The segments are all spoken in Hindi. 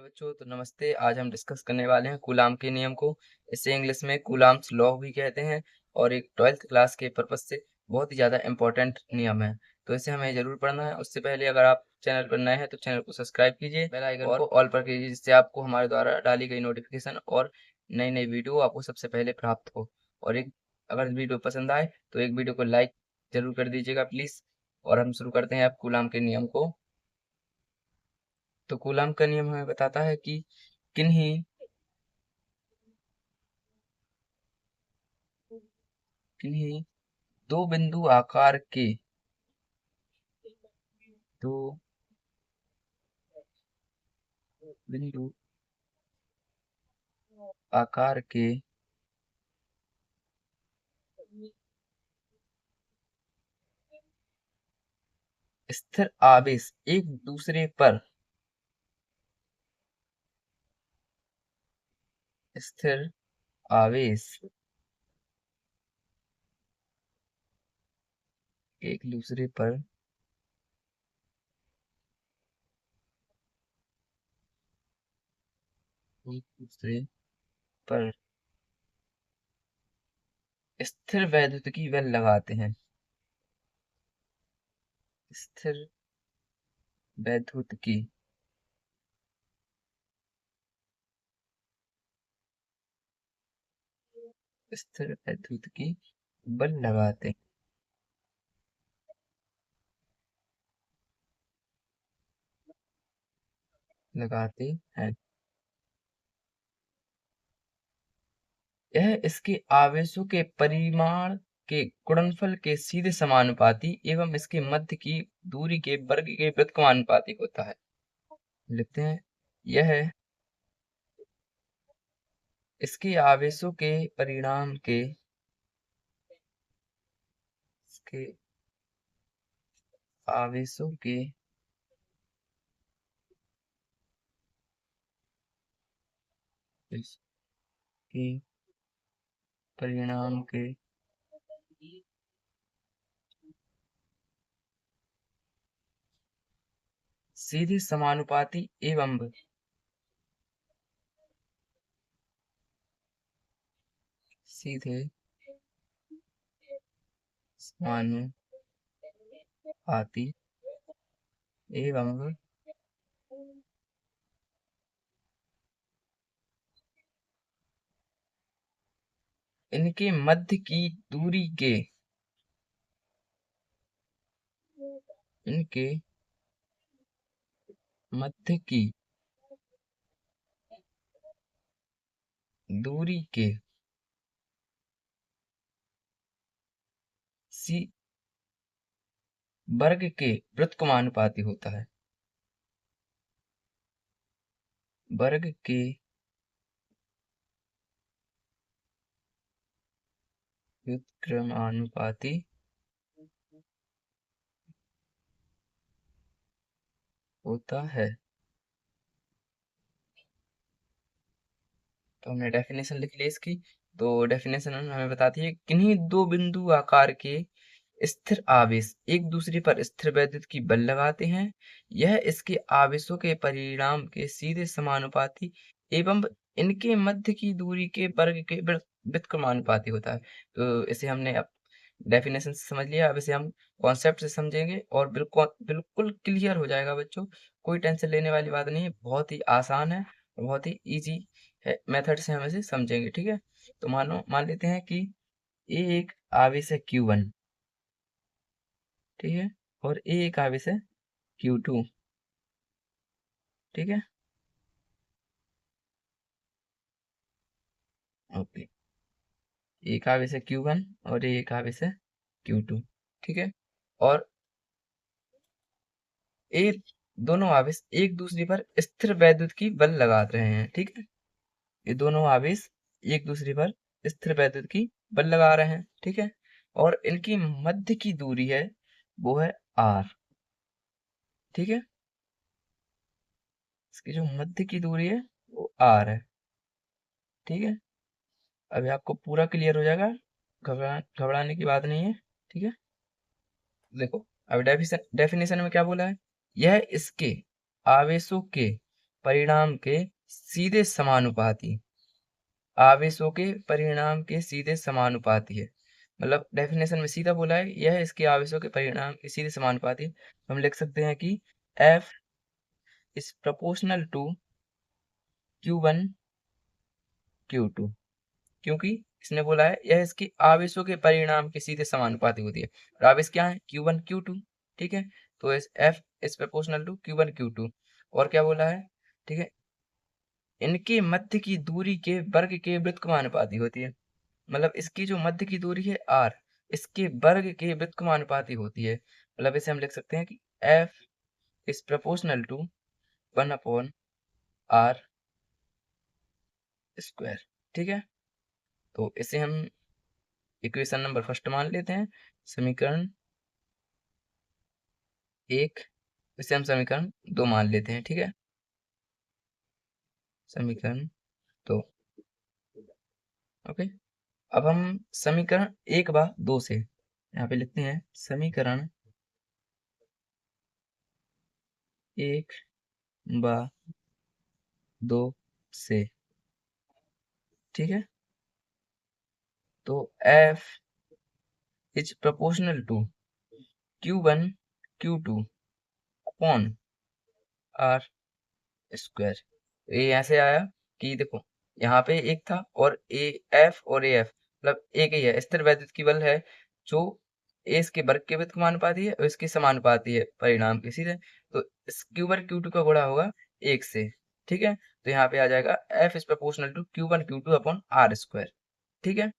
बच्चों, तो नमस्ते। आज हम डिस्कस करने वाले हैं कूलाम के नियम को। इसे इंग्लिश में कूलाम्स लॉ भी कहते हैं और एक 12th क्लास के पर्पज से बहुत ही ज़्यादा इंपॉर्टेंट नियम है। तो इसे हमें ज़रूर पढ़ना है। उससे पहले अगर आप चैनल पर नए हैं तो चैनल को सब्सक्राइब कीजिए, बेल आइकन को ऑल पर कीजिए, जिससे आपको हमारे द्वारा डाली गई नोटिफिकेशन और नई नई वीडियो आपको सबसे पहले प्राप्त हो। और एक अगर वीडियो पसंद आए तो एक वीडियो को लाइक जरूर कर दीजिएगा प्लीज़। और हम शुरू करते हैं अब कूलाम के नियम को। तो कूलाम का नियम हमें बताता है कि किन्हीं किन्हीं दो बिंदु आकार के दो बिंदु आकार के स्थिर आवेश एक दूसरे पर स्थिर आवेश एक दूसरे पर एक दूसरे पर स्थिर वैद्युत की बल लगाते हैं। स्थिर वैद्युत की स्थिर वैद्युत की बल लगाते हैं। यह इसके आवेशों के परिमाण के गुणनफल के सीधे समानुपाती एवं इसके मध्य की दूरी के वर्ग के व्युत्क्रमानुपाती होता है। लिखते हैं, यह इसके आवेशों के परिणाम के इसके आवेशों के इसके परिणाम के सीधे समानुपाती एवं सीधे समानुपाती एवं इनके मध्य की दूरी के इनके मध्य की दूरी के सी वर्ग के व्युत्क्रमानुपाती होता है। वर्ग के व्युत्क्रमानुपाती होता है। तो हमने डेफिनेशन लिख ली इसकी। तो डेफिनेशन हमें बताती है, किन्हीं दो बिंदु आकार के स्थिर आवेश एक दूसरे पर स्थिर वैद्युत की बल लगाते हैं। यह इसके आवेशों के परिणाम के सीधे समानुपाती एवं इनके मध्य की दूरी के वर्ग के व्युत्क्रमानुपाती होता है। तो इसे हमने अब डेफिनेशन से समझ लिया। अब इसे हम कॉन्सेप्ट से समझेंगे और बिल्कुल बिल्कुल क्लियर हो जाएगा बच्चों। कोई टेंशन लेने वाली बात नहीं है, बहुत ही आसान है और बहुत ही इजी है। मेथड से हम इसे समझेंगे, ठीक है। तो मान लेते हैं कि ए एक आवेश है Q1, ठीक है, और ए एक आवेश है Q2, ठीक है। ओके, एक आवेश है Q1 और एक आवेश है Q2, ठीक है। और ये दोनों आवेश एक दूसरे पर स्थिर वैद्युत की बल लगा रहे हैं, ठीक है। ये दोनों आवेश एक दूसरे पर स्थिर वैद्युत की बल लगा रहे हैं, ठीक है। और इनकी मध्य की दूरी है, वो है R, ठीक है। इसकी जो मध्य की दूरी है वो R है, ठीक है। अभी आपको पूरा क्लियर हो जाएगा, घबराने की बात नहीं है, ठीक है। देखो, अब डेफिनेशन में क्या बोला है, यह इसके आवेशों के परिणाम के सीधे समानुपाती, आवेशों के परिणाम के सीधे समानुपाती है। मतलब डेफिनेशन में सीधा बोला है, यह इसके आवेशों के परिणाम के सीधे समानुपाती है। हम लिख सकते हैं कि F is proportional to Q1 Q2, क्योंकि इसने बोला है यह इसके आवेशों के परिणाम के सीधे समानुपाती होती है। और आवेश क्या है? Q1 Q2। ठीक है, तो इस F is proportional to Q1 Q2। और क्या बोला है? ठीक है, इनके मध्य की दूरी के वर्ग के व्युत्क्रमानुपाती होती है। मतलब इसकी जो मध्य की दूरी है R, इसके वर्ग के व्युत्क्रमानुपाती होती है। मतलब इसे हम लिख सकते हैं कि F is proportional to 1/R square. ठीक है, तो इसे हम इक्वेशन नंबर फर्स्ट मान लेते हैं, समीकरण 1। इसे हम समीकरण 2 मान लेते हैं। ठीक है, समीकरण 2। ओके, अब हम समीकरण 1/2 से यहाँ पे लिखते हैं समीकरण 1/2 से। ठीक है, तो F is proportional to Q1 Q2 upon R square. ये ऐसे आया कि देखो यहाँ पे एक था और AF और AF मतलब एक ही है, स्थिर वैद्युत की बल है जो ए इसके वर्ग के व्युत्क्रमानुपाती है और इसके समानुपाती है परिणाम के सीधे। तो इस Q1 Q2 का गुणा होगा 1 से। ठीक है, तो यहाँ पे आ जाएगा F is proportional to Q1 Q2 upon R square. ठीक है,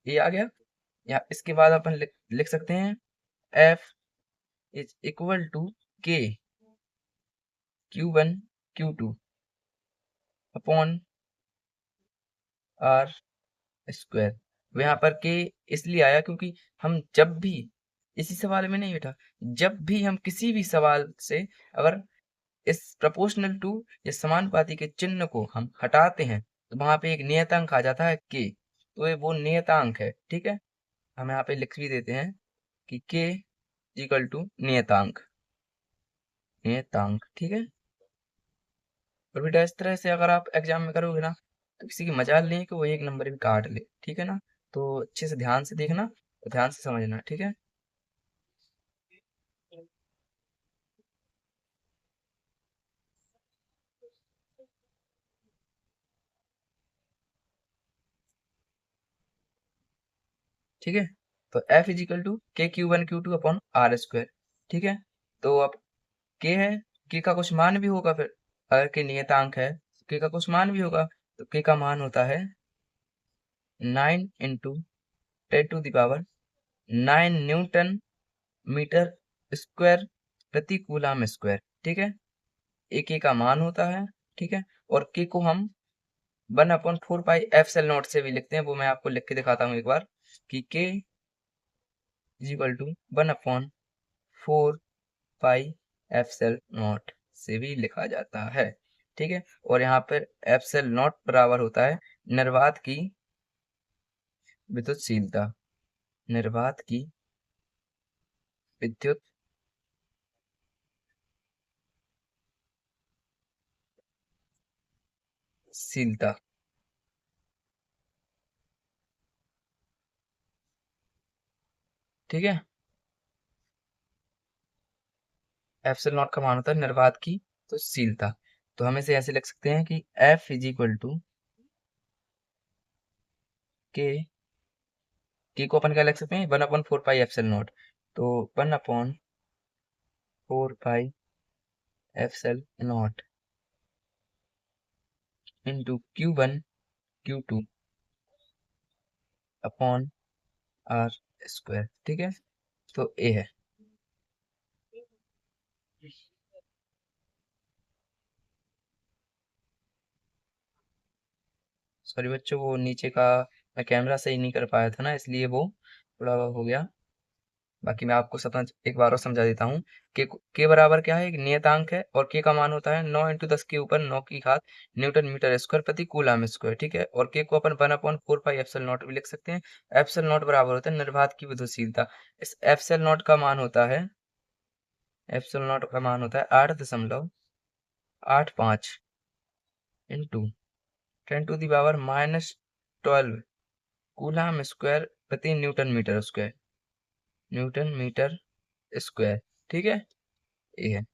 ये आ गया। या इसके बाद अपन लिख सकते हैं F is equal to K Q1 Q2 upon R square. अब यहाँ पर के इसलिए आया क्योंकि हम जब भी इसी सवाल में नहीं बेटा, जब भी हम किसी भी सवाल से अगर इस प्रोपोर्शनल टू या समानुपाती के चिन्ह को हम हटाते हैं तो वहां पे एक नियतांक आ जाता है के, तो ये वो नियतांक है। ठीक है, हम यहाँ पे लिख भी देते हैं कि के इक्वल टू नियतांक, नियतांक। ठीक है, और बेटा इस तरह से अगर आप एग्जाम में करोगे ना तो किसी की मजाल नहीं है कि वो एक नंबर भी काट ले। ठीक है ना, तो अच्छे से ध्यान से देखना और ध्यान से समझना। ठीक है, ठीक है, तो F इज इक्वल टू के Q1 Q2 upon R square. ठीक है, तो अब के है, के का कुछ मान भी होगा फिर, अगर के नियतांक है के का कुछ मान भी होगा, तो के का मान होता है 9 इंटू 10⁻9 न्यूटन मीटर स्क्वायर प्रति कूलम स्क्वायर। ठीक है, ए के का मान होता है। ठीक है, और के को हम 1/4 पाई एप्सिलॉन नॉट से भी लिखते हैं, वो मैं आपको लिख के दिखाता हूँ एक बार कि K is equal to 1/4 pi epsilon not से भी लिखा जाता है। ठीक है, और यहाँ पर एप्सिलॉन नॉट बराबर होता है निर्वात की विद्युतशीलता, निर्वात की विद्युतशीलता। ठीक है, एप्सिलॉन नॉट का मान होता है निर्वात की तो शीलता। तो हम इसे ऐसे लिख सकते हैं कि F इज इक्वल टू के को अपन क्या लिख सकते हैं 1/4 पाई एप्सिलॉन नॉट, तो 1/4 pi epsilon not into Q1 Q2 upon R square. ठीक है, तो ए है। सॉरी बच्चों, वो नीचे का मैं कैमरा सही नहीं कर पाया था ना, इसलिए वो थोड़ा हो गया। बाकी मैं आपको समझ एक बार और समझा देता हूँ। के बराबर क्या है? एक नियतांक है और के का मान होता है 9 × 10 के ऊपर 9 की घात न्यूटन मीटर स्क्वायर प्रति कूलम स्क्वायर। ठीक है, और के को अपन 1/4 पाई एप्सिलॉन नॉट भी लिख सकते हैं। एप्सिलॉन नॉट बराबर होता है निर्वात की विद्युतशीलता। इस एप्सिलॉन नॉट का मान होता है, एप्सिलॉन नॉट का मान होता है 8.85। इंटू 10⁻⁻12 कूलम स्क्वायर प्रति newton metre square, newton metre square. ठीक है, ये है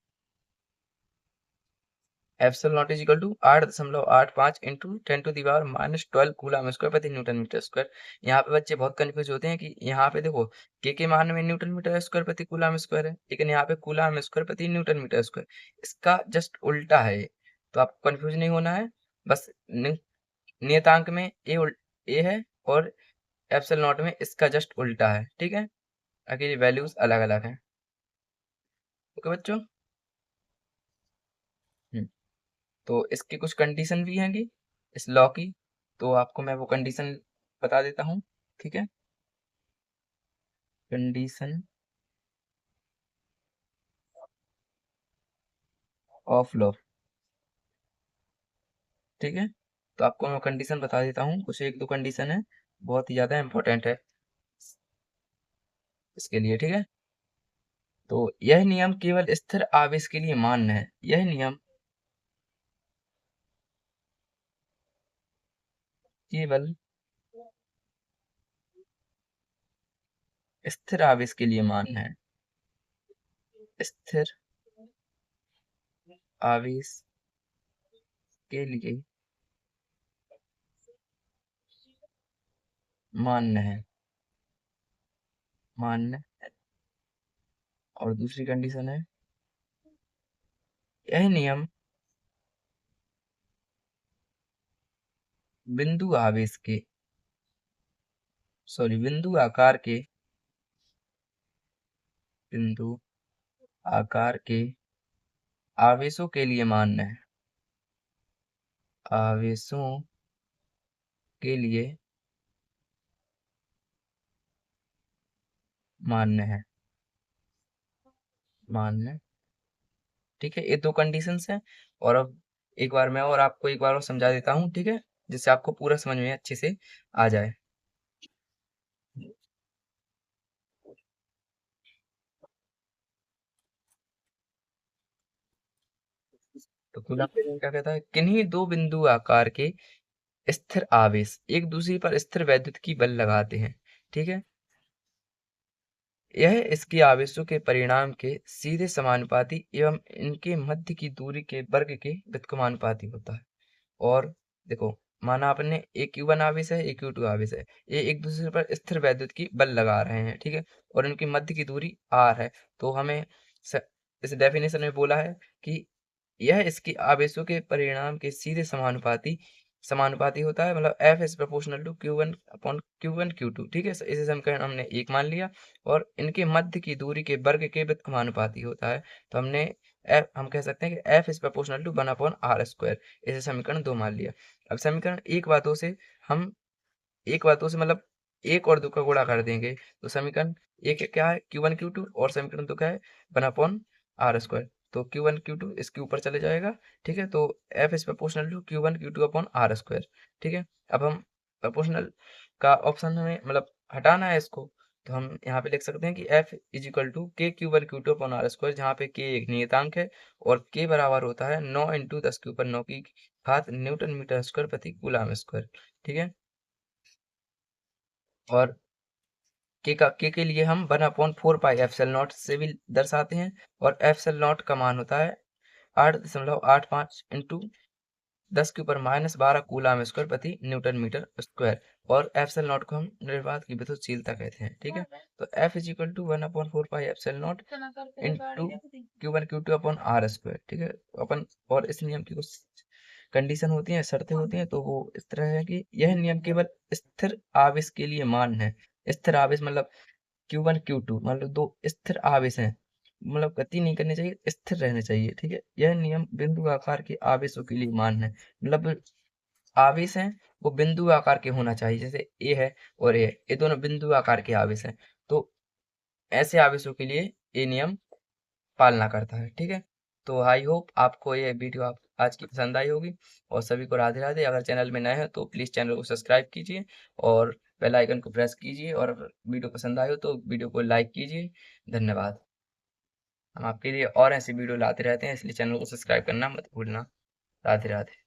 epsilon not is equal to 8.85 into 10⁻⁻12 coulomb square प्रति न्यूटन मीटर स्क्वायर। यहाँ पे बच्चे बहुत कंफ्यूज होते हैं कि यहाँ पे देखो के मान में न्यूटन मीटर स्क्वायर प्रति कूलम स्क्वायर है, लेकिन यहाँ पे कूलम स्क्वायर प्रति न्यूटन मीटर स्क्वायर, इसका जस्ट उल्टा है ये। तो आपको कंफ्यूज नहीं होना है, बस नियतांक में ए है और एप्सिलॉन नॉट में इसका जस्ट उल्टा है। ठीक है, बाकी वैल्यूज अलग अलग हैं। ओके बच्चों। हम्म, तो इसकी कुछ कंडीशन भी हैं कि इस लॉ की, तो आपको मैं वो कंडीशन बता देता हूँ। ठीक है, कंडीशन ऑफ लॉ। ठीक है, तो आपको मैं कंडीशन बता देता हूँ, कुछ एक दो कंडीशन है, बहुत ही ज्यादा इंपॉर्टेंट है इसके लिए। ठीक है, तो यह नियम केवल स्थिर आवेश के लिए मान्य है। यह नियम केवल स्थिर आवेश के लिए मान्य है। स्थिर आवेश के लिए मान्य है, मान्य। और दूसरी कंडीशन है, यह नियम बिंदु आवेश के बिंदु आकार के, बिंदु आकार के आवेशों के लिए मान्य है। आवेशों के लिए मान्य है, मान्य। ठीक है, ये दो कंडीशंस हैं। और अब एक बार मैं और आपको एक बार और समझा देता हूँ। ठीक है, जिससे आपको पूरा समझ में अच्छे से आ जाए। तो कूलम्ब के नियम क्या कहता है, किन्हीं दो बिंदु आकार के स्थिर आवेश एक दूसरे पर स्थिर वैद्युत की बल लगाते हैं। ठीक है, यह इसके आवेशों के परिणाम के सीधे समानुपाती एवं इनके मध्य की दूरी के वर्ग के व्युत्क्रमानुपाती होता है। और देखो, माना आपने एक Q1 आवेश है, एक Q2 आवेश है, ये एक दूसरे पर स्थिर वैद्युत की बल लगा रहे हैं। ठीक है, और इनकी मध्य की दूरी r है। तो हमें इस डेफिनेशन में बोला है कि यह इसके आवेशों के परिणाम के सीधे समानुपाती समानुपाती होता है, मतलब F is proportional to Q1 upon Q1 Q2। ठीक है, इसे समीकरण हमने एक मान लिया। और इनके मध्य की दूरी के वर्ग के व्युत्क्रमानुपाती होता है, तो हम कह सकते हैं कि F is proportional to 1/r²। इसे समीकरण 2 मान लिया। अब समीकरण हम एक बातों से मतलब एक और दो का गुणा कर देंगे, तो समीकरण एक क्या है, Q1 Q2, और समीकरण दो क्या है, 1/r²। तो Q1 Q2 इसके ऊपर चले जाएगा। ठीक है, तो F is proportional to Q1 Q2 upon r²। ठीक है, अब हम प्रोपोर्शनल का ऑप्शन हमें मतलब हटाना है इसको, तो हम यहाँ पे लिख सकते हैं कि F इज इक्वल टू के Q1 Q2 अपॉन r², जहाँ पे K एक नियतांक है और K बराबर होता है 9 इंटू 10 के ऊपर 9 की घात न्यूटन मीटर स्क्वायर प्रति कूलम स्क्वायर। ठीक है, और के लिए हम 1/4 पाई एप्सिलॉन नॉट से भी दर्शाते हैं। और एप्सिलॉन नॉट का मान होता है 8.85 इंटू 10 के ऊपर -12 कूलम स्क्वायर प्रति न्यूटन मीटर स्क्वायर। और एप्सिलॉन नॉट को हम निर्वात की विद्युतशीलता कहते हैं। ठीक है, तो F is equal to 1/4 pi epsilon not into Q1 Q2 upon r²। ठीक है, अपन और इस नियम की कुछ कंडीशन होती हैं, शर्तें होती हैं, तो वो इस तरह है कि यह नियम केवल स्थिर आवेश के लिए मान्य है। स्थिर आवेश मतलब Q1 Q2 मतलब दो स्थिर आवेश हैं, मतलब गति नहीं करनी चाहिए, स्थिर रहने चाहिए। ठीक है, यह नियम बिंदु आकार के आवेशों के लिए मान्य है, मतलब आवेश हैं वो बिंदु आकार के होना चाहिए, जैसे ए है और ए है, ये दोनों बिंदु आकार के आवेश हैं। तो ऐसे आवेशों के लिए ये नियम पालना करता है। ठीक है, तो आई होप आपको ये वीडियो आप आज की पसंद आई होगी। और सभी को राधे राधे। अगर चैनल में नए हैं तो प्लीज़ चैनल को सब्सक्राइब कीजिए और बेल आइकन को प्रेस कीजिए, और अगर वीडियो पसंद आए हो तो वीडियो को लाइक कीजिए। धन्यवाद। हम आपके लिए और ऐसी वीडियो लाते रहते हैं, इसलिए चैनल को सब्सक्राइब करना मत भूलना। राधे राधे।